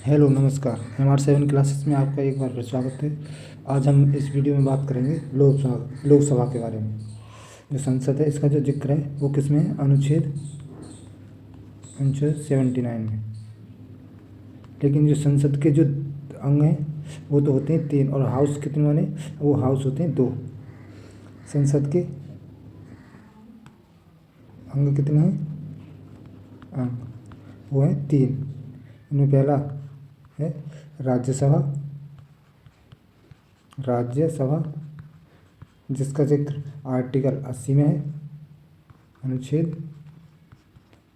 Hello नमस्कार। MR7 classes में आपका एक बार फिर स्वागत है। आज हम इस वीडियो में बात करेंगे लोकसभा के बारे में। जो संसद है इसका जो जिक्र है वो किस में है? अनुच्छेद 79 में। लेकिन जो संसद के जो अंग हैं वो तो होते हैं 3 और हाउस कितने वाले? वो हाउस होते हैं 2। संसद के अंग कितने हैं? अंग वो हैं 3। इनमें पहला है राज्यसभा जिसका जिक्र आर्टिकल 80 में है, अनुच्छेद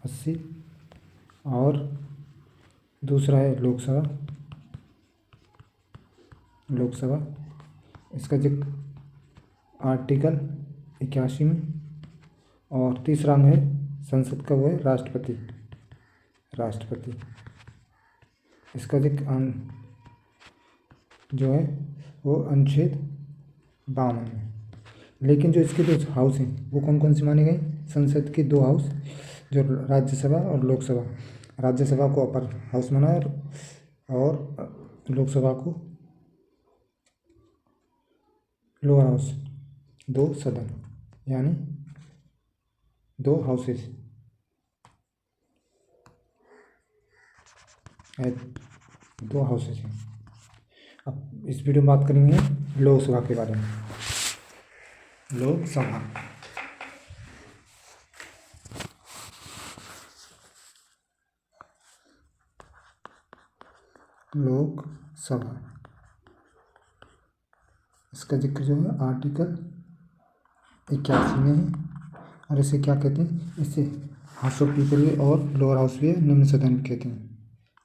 80। और दूसरा है लोकसभा इसका जिक्र आर्टिकल 81 में। और तीसरा अंग है संसद का वो है राष्ट्रपति इसका जिक्र जो है वो अनुच्छेद 52 में। लेकिन जो इसके 2 हाउस हैं वो कौन कौन से माने गए? संसद के 2 हाउस जो राज्यसभा और लोकसभा। राज्यसभा को अपर हाउस माना है और लोकसभा को लोअर हाउस। 2 सदन यानी 2 हाउसेस है, 2 हाउसेस हैं। अब इस वीडियो में बात करेंगे लोकसभा के बारे में। लोकसभा इसका जिक्र जो है आर्टिकल 81 में है। और इसे क्या कहते हैं? इसे हाउस ऑफ पीपल भी और लोअर हाउस भी है, निम्न सदन भी कहते हैं।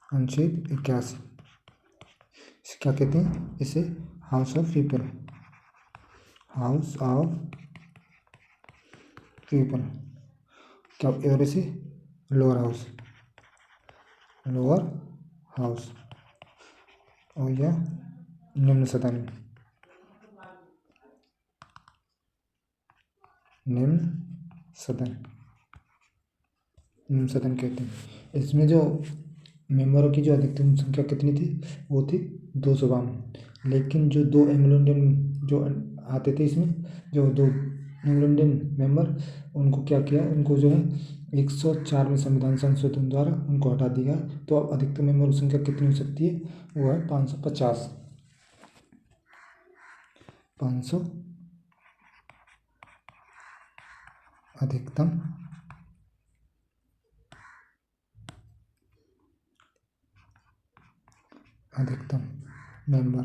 अनुच्छेद 81 इसे क्या कहते हैं? इसे हाउस ऑफ पीपल क्या, और इसे लोअर हाउस और यह निम्न सदन कहते हैं। इसमें जो मेंबरों की जो अधिकतम संख्या कितनी थी? वो थी 252। लेकिन जो 2 एंग्लो इंडियन जो आते थे इसमें, जो 2 एंग्लो इंडियन मेंबर, उनको क्या किया? उनको जो है 104वें संविधान संशोधन द्वारा उनको हटा दिया। तो अब अधिकतम मेंबरों की संख्या कितनी हो सकती है? वो है 550। अधिकतम मेंबर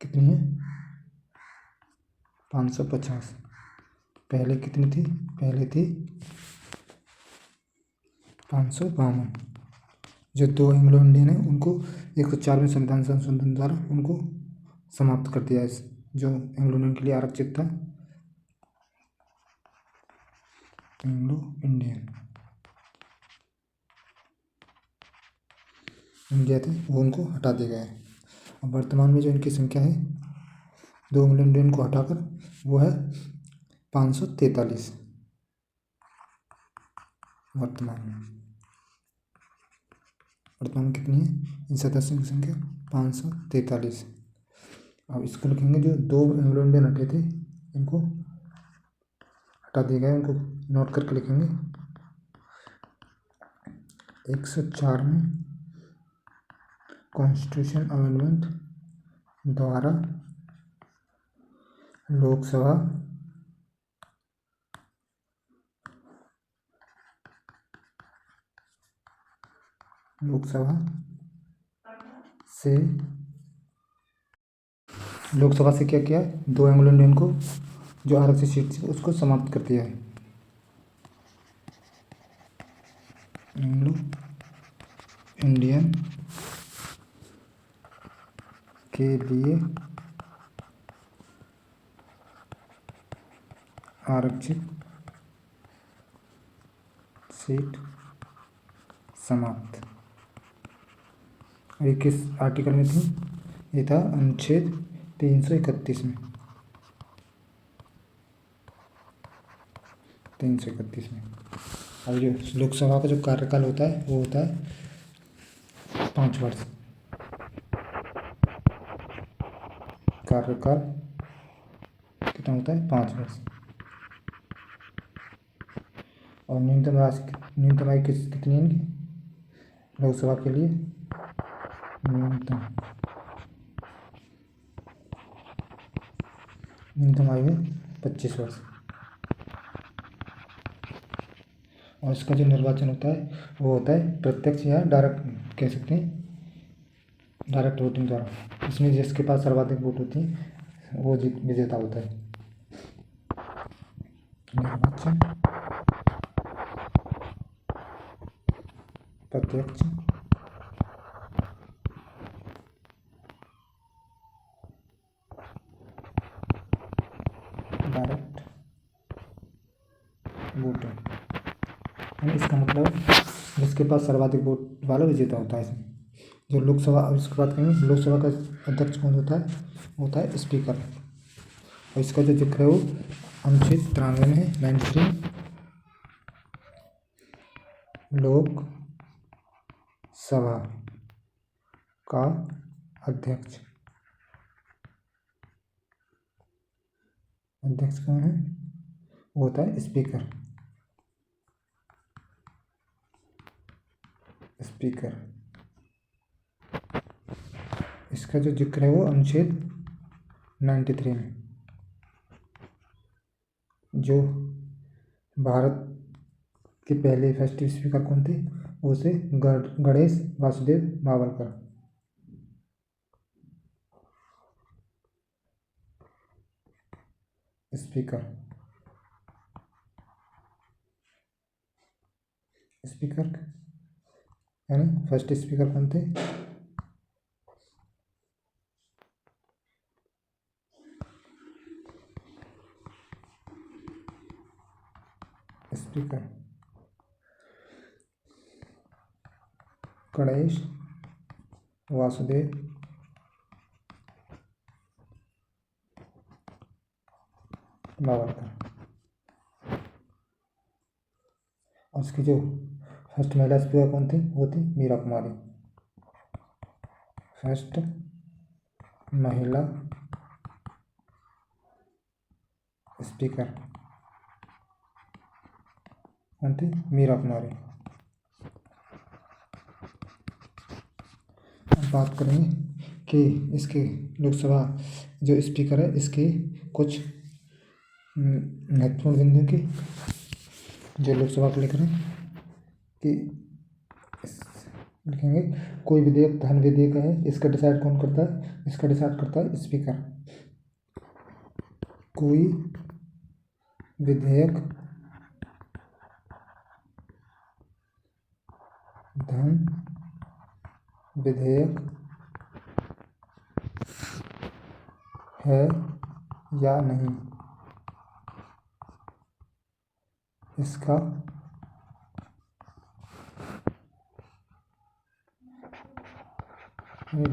कितनी है? 550। पहले कितनी थी? पहले थी 552। जो 2 एंग्लो इंडियन है उनको 104वें संविधान संशोधन द्वारा उनको समाप्त कर दिया। इस जो एंग्लो इंडियन के लिए आरक्षित था, एंग्लो इंडियन इंडिया थे वो उनको हटा दिया गया है। अब वर्तमान में जो इनकी संख्या है 2 एंग्लो इंडियन को हटाकर वो है 543 वर्तमान में कितनी है इन सदस्यों की संख्या? 543। अब इसको लिखेंगे जो 2 एंग्लो इंडियन हटे थे इनको हटा दिया गया, उनको नोट करके लिखेंगे। 104 में कॉन्स्टिट्यूशन अमेंडमेंट द्वारा लोकसभा से क्या किया? 2 एंग्लो इंडियन को जो आरक्षित सीट थी उसको समाप्त कर दिया है। एंग्लो इंडियन के लिए आरक्षित सीट समाप्त। ये किस आर्टिकल में थी? ये था अनुच्छेद 331 में। 331 में। अब जो लोकसभा का जो कार्यकाल होता है वो होता है 5 वर्ष। कार्यकाल कितना होता है? 5 वर्ष। और न्यूनतम आयु कितनी है इनकी लोकसभा के लिए? न्यूनतम आयु है 25 वर्ष। और इसका जो निर्वाचन होता है वो होता है प्रत्यक्ष या डायरेक्ट कह सकते हैं, डायरेक्ट वोटिंग द्वारा। इसमें जिसके पास सर्वाधिक वोट होती है वो जीत विजेता होता है। निर्वाचन प्रत्यक्ष डायरेक्ट वोटिंग। इसका मतलब जिसके पास सर्वाधिक वोट वाला विजेता होता है। इसमें जो लोकसभा, अब इसके बात करेंगे लोकसभा का अध्यक्ष कौन होता है? होता है स्पीकर। और इसका जो जिक्र है वो अनुच्छेद 93 में है, 93। लोकसभा का अध्यक्ष कौन है? वो होता है स्पीकर। इसका जो जिक्र है वो अनुच्छेद 93 में। जो भारत के पहले फर्स्ट स्पीकर कौन थे? वो थे गणेश वासुदेव मावलकर। स्पीकर यानी फर्स्ट स्पीकर कौन थे? स्पीकर गणेश वासुदेव मावलकर। और उसकी जो फर्स्ट महिला स्पीकर कौन थी? वो थी मीरा कुमारी। फर्स्ट महिला स्पीकर कौन थी? मीरा कुमारी। अब बात करेंगे कि इसके लोकसभा जो स्पीकर है इसके कुछ महत्वपूर्ण बिंदु की जो लोकसभा के लेकर हैं कि लिखेंगे कोई विधेयक धन विधेयक है, इसका डिसाइड कौन करता है? इसका डिसाइड करता है स्पीकर। कोई विधेयक धन विधेयक है या नहीं, इसका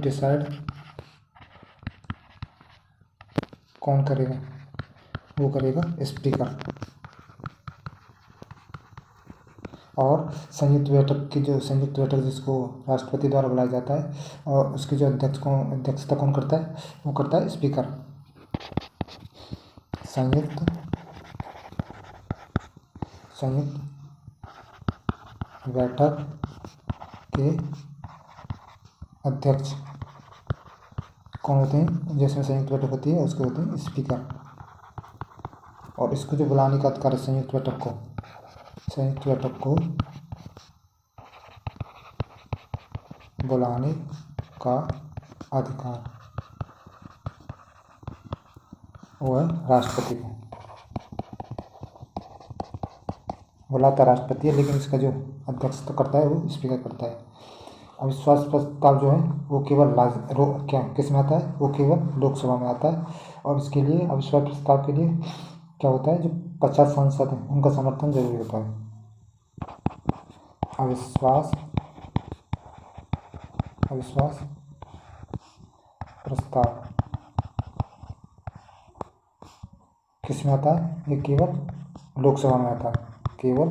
डिसाइड कौन करेगा? वो करेगा स्पीकर। और संयुक्त बैठक जिसको राष्ट्रपति द्वारा बुलाया जाता है और उसकी जो अध्यक्षता कौन करता है? वो करता है स्पीकर। संयुक्त बैठक के अध्यक्ष कौन होते हैं? जिसमें संयुक्त बैठक होती है उसके होते हैं स्पीकर। और इसको जो बुलाने का अधिकार है संयुक्त बैठक को बुलाने का अधिकार वो है राष्ट्रपति को। बुलाता राष्ट्रपति है लेकिन इसका जो अध्यक्षता करता है वो स्पीकर करता है। अविश्वास प्रस्ताव जो है वो केवल किस में आता है? वो केवल लोकसभा में आता है। और इसके लिए अविश्वास प्रस्ताव के लिए क्या होता है? जो 50 सांसद हैं उनका समर्थन जरूरी होता है। अविश्वास प्रस्ताव किस में आता है? ये केवल लोकसभा में आता है। केवल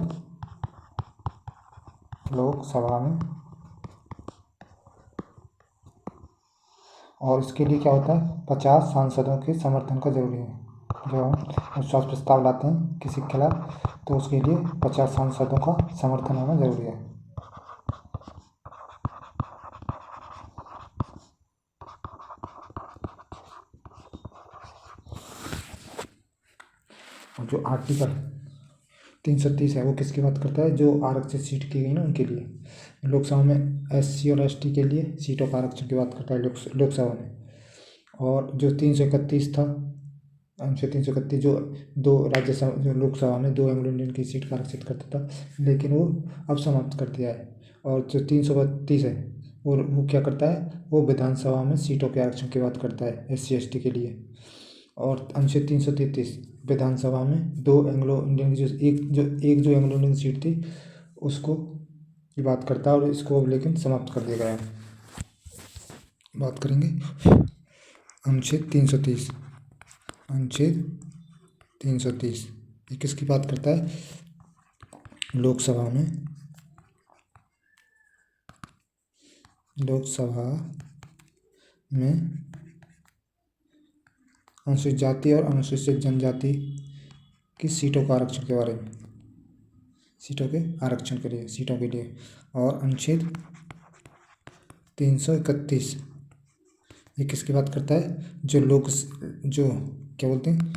लोकसभा में, और इसके लिए क्या होता है, 50 सांसदों के समर्थन का जरूरी है। जो हम अविश्वास प्रस्ताव लाते हैं किसी के खिलाफ, तो उसके लिए 50 सांसदों का समर्थन होना जरूरी है। और जो आर्टिकल 330 है वो किसकी बात करता है, जो आरक्षित सीट की गई ना उनके लिए। लोकसभा में SC और ST के लिए सीटों का आरक्षण की बात करता है लोकसभा में। और जो 331 था, अनुच्छेद 331, जो दो राज्यसभा, जो लोकसभा में 2 एंग्लो इंडियन की सीट का आरक्षित करता था, लेकिन वो अब समाप्त कर दिया है। और जो 332 है वो क्या करता है, वो विधानसभा में सीटों के आरक्षण की बात करता है SC ST के लिए। और अनुच्छेद 333 विधानसभा में 2 एंग्लो इंडियन की जो एंग्लो इंडियन सीट थी उसको की बात करता है, और इसको अब लेकिन समाप्त कर दिया गया है। बात करेंगे अनुच्छेद 330। अनुच्छेद 330 ये किसकी बात करता है, लोकसभा में अनुसूचित जाति और अनुसूचित जनजाति की सीटों का आरक्षण के बारे में, सीटों के आरक्षण के लिए, सीटों के लिए। और अनुच्छेद 331 ये किसकी बात करता है, जो क्या बोलते हैं,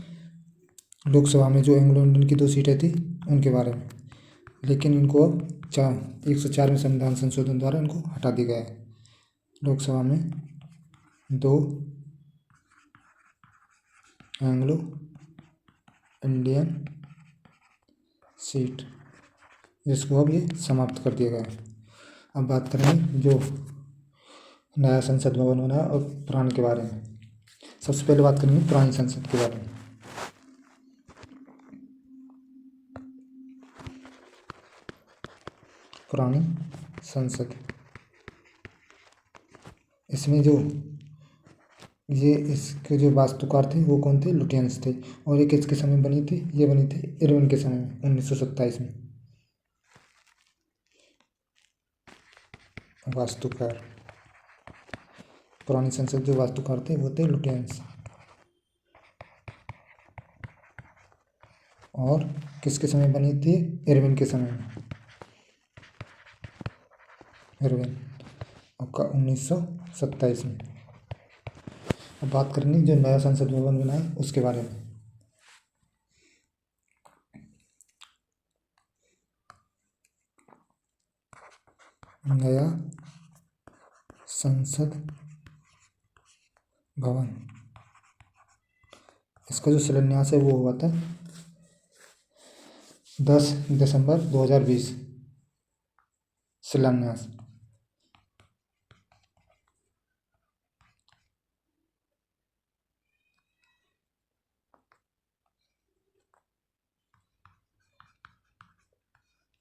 लोकसभा में जो एंग्लो इंडियन की 2 सीटें थी उनके बारे में। लेकिन इनको अब 104वें संविधान संशोधन द्वारा इनको हटा दिया गया है। लोकसभा में 2 एंग्लो इंडियन सीट, जिसको अब ये समाप्त कर दिया गया है। अब बात करेंगे जो नया संसद भवन बना और पुराने के बारे में। सबसे पहले बात करेंगे पुरानी संसद के बारे में। पुरानी संसद, इसमें जो इसके जो वास्तुकार थे वो कौन थे, लुटियंस थे। और ये किसके समय बनी थी, ये बनी थी इरविन के समय में 1927 में। वास्तुकार, पुरानी संसद जो वास्तुकार थे वो थे लुटियंस। और किसके समय बनी थी, इरविन के समय में, इरविन का 1927 में। अब बात करेंगे जो नया संसद भवन बना है उसके बारे में। नया संसद भवन, इसका जो शिलान्यास है वो हुआ था 10 दिसंबर 2020। शिलान्यास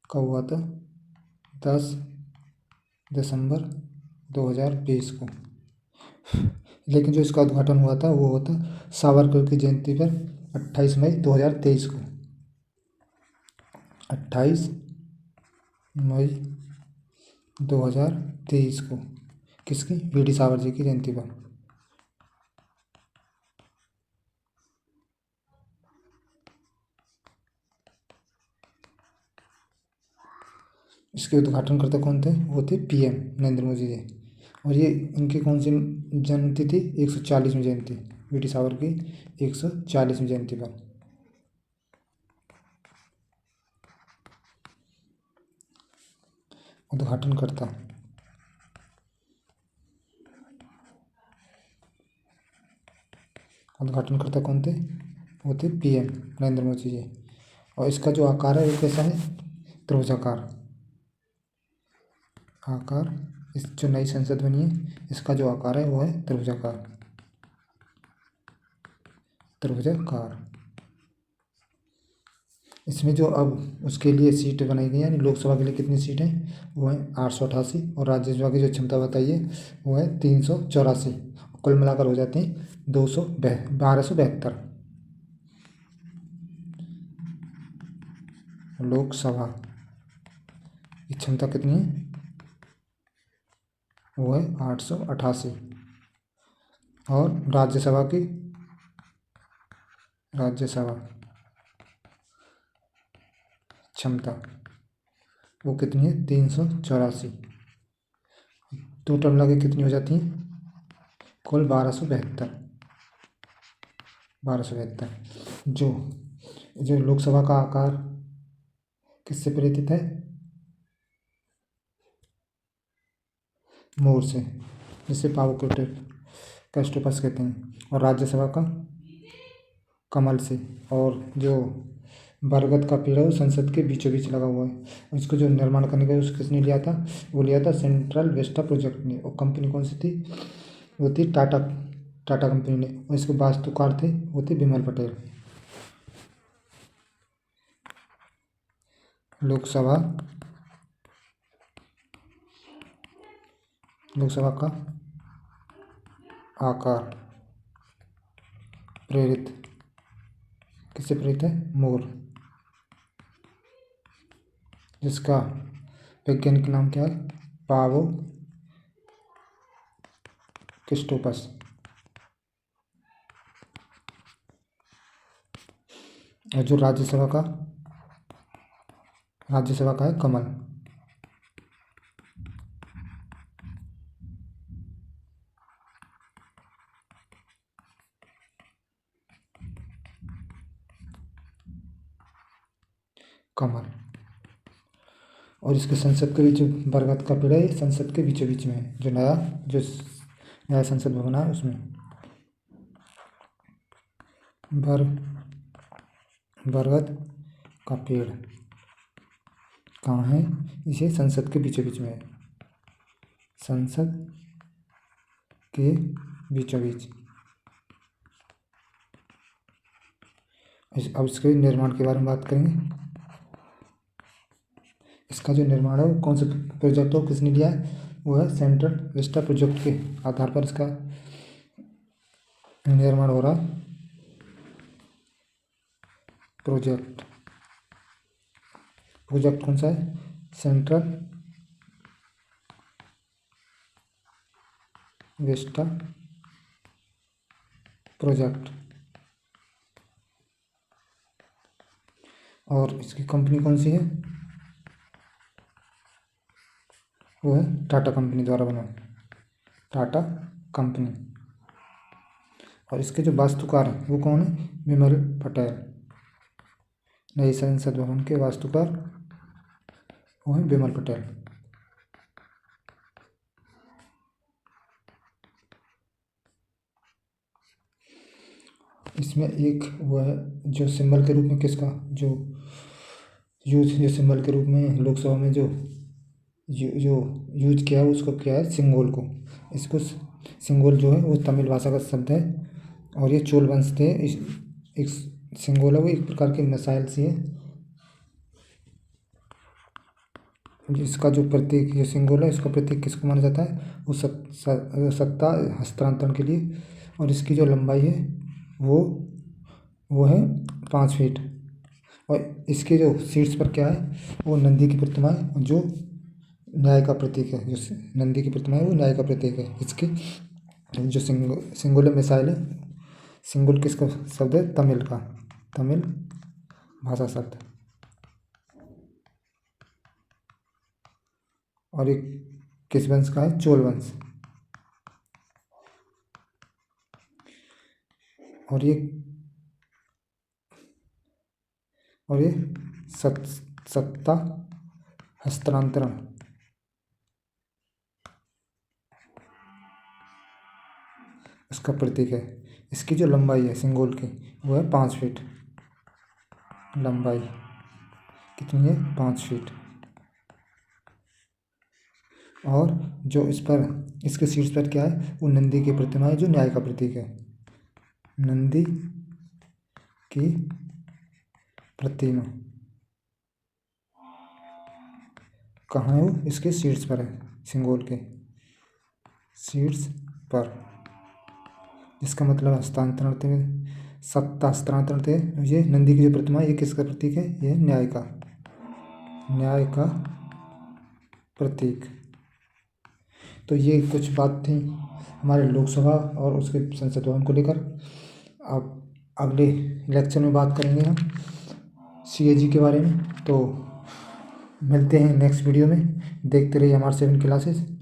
कब हुआ था, 10 दिसंबर 2020 को। लेकिन जो इसका उद्घाटन हुआ था वो होता सावरकर की जयंती पर 28 मई 2023 को। 28 मई 2023 को किसकी, VD सावर जी की जयंती पर। इसके उद्घाटनकर्ता कौन थे, वो थे PM नरेंद्र मोदी जी। और ये इनकी कौन सी जयंती थी, 140वीं जयंती, VD सावर की 140वीं जयंती पर। उद्घाटनकर्ता कौन थे, वो थे PM नरेंद्र मोदी जी। और इसका जो आकार है वो कैसा है, त्रिभुजाकार आकार। इस जो नई संसद बनी है इसका जो आकार है वो है त्रिभुजाकार, त्रिभुजाकार। इसमें जो अब उसके लिए सीट बनाई गई है, यानी लोकसभा के लिए कितनी सीट हैं, वो है 888। और राज्यसभा की जो क्षमता बताई है वो है 384। कुल मिलाकर हो जाते हैं 1272। लोकसभा की क्षमता कितनी है, वो है 888। और राज्यसभा क्षमता वो कितनी है, 384। टोटल मिला के कितनी हो जाती है, कुल 1272। जो जो लोकसभा का आकार किससे प्रेरित है, मोर से, जिसे पावोक्रेटिव कैस्टोपस कहते हैं। और राज्यसभा का कमल से। और जो बरगद का पेड़ है वो संसद के बीचों बीच लगा हुआ है। इसको जो निर्माण करने का उसको किसने लिया था, वो लिया था सेंट्रल वेस्टा प्रोजेक्ट ने। और कंपनी कौन सी थी, वो थी टाटा कंपनी ने। और इसके वास्तुकार थे, वो थे बिमल पटेल। लोकसभा का आकार प्रेरित किससे प्रेरित है, मोर, जिसका वैज्ञानिक नाम क्या है, पावो क्रिस्टोपस। और जो राज्यसभा का है कमल। कमल। और इसके संसद के बीच बरगद का पेड़ है, ये संसद के बीचों बीच में है। जो नया संसद भवन है उसमें बरगद का पेड़ कहाँ है, इसे संसद के बीचों बीच में है, संसद के बीचों बीच। अब इसके निर्माण के बारे में बात करेंगे। इसका जो निर्माण है वो कौन से प्रोजेक्ट को किसने लिया है, वो है सेंट्रल वेस्टा प्रोजेक्ट के आधार पर इसका निर्माण हो रहा है। प्रोजेक्ट कौन सा है, सेंट्रल वेस्टा प्रोजेक्ट। और इसकी कंपनी कौन सी है, वो है टाटा कंपनी द्वारा बना, टाटा कंपनी। और इसके जो वास्तुकार हैं वो कौन है, बिमल पटेल। नई संसद भवन के वास्तुकार वो है बिमल पटेल। इसमें एक वो है जो सिंबल के रूप में किसका जो सिंबल के रूप में लोकसभा में जो यूज किया है उसको क्या है, सिंगोल को। इसको सिंगोल जो है वो तमिल भाषा का शब्द है। और ये चोल वंश थे। एक सिंगोल है वो एक प्रकार की मिसाइल सी है। इसका जो प्रतीक, ये सिंगोल है, इसका प्रतीक किसको माना जाता है, वो सत्ता हस्तांतरण के लिए। और इसकी जो लंबाई है वो है 5 फीट। और इसके जो शीर्ष पर क्या है, वो नंदी की प्रतिमा है, जो न्याय का प्रतीक है। जो नंदी की प्रतिमा है वो न्याय का प्रतीक है। इसके जो सिंगुलर मिसाइल है, सिंगुल किसका शब्द है, तमिल भाषा शब्द। और एक किस वंश का है, चोल वंश। और ये सत्ता हस्तांतरण इसका प्रतीक है। इसकी जो लंबाई है सिंगोल की वो है 5 फीट। लंबाई कितनी है, 5 फीट। और जो इसके शीर्ष पर क्या है, वो नंदी की प्रतिमा है, जो न्याय का प्रतीक है। नंदी की प्रतिमा कहाँ है, वो इसके शीर्ष पर है, सिंगोल के शीर्ष पर। इसका मतलब हस्तांतरण थे, सत्ता हस्तांतरण थे। ये नंदी की जो प्रतिमा है ये किसका प्रतीक है, ये न्याय का प्रतीक। तो ये कुछ बात थी हमारे लोकसभा और उसके संसद भवन को लेकर। अब अगले लेक्चर में बात करेंगे हम CAG के बारे में। तो मिलते हैं नेक्स्ट वीडियो में। देखते रहिए हमारे 7 क्लासेस।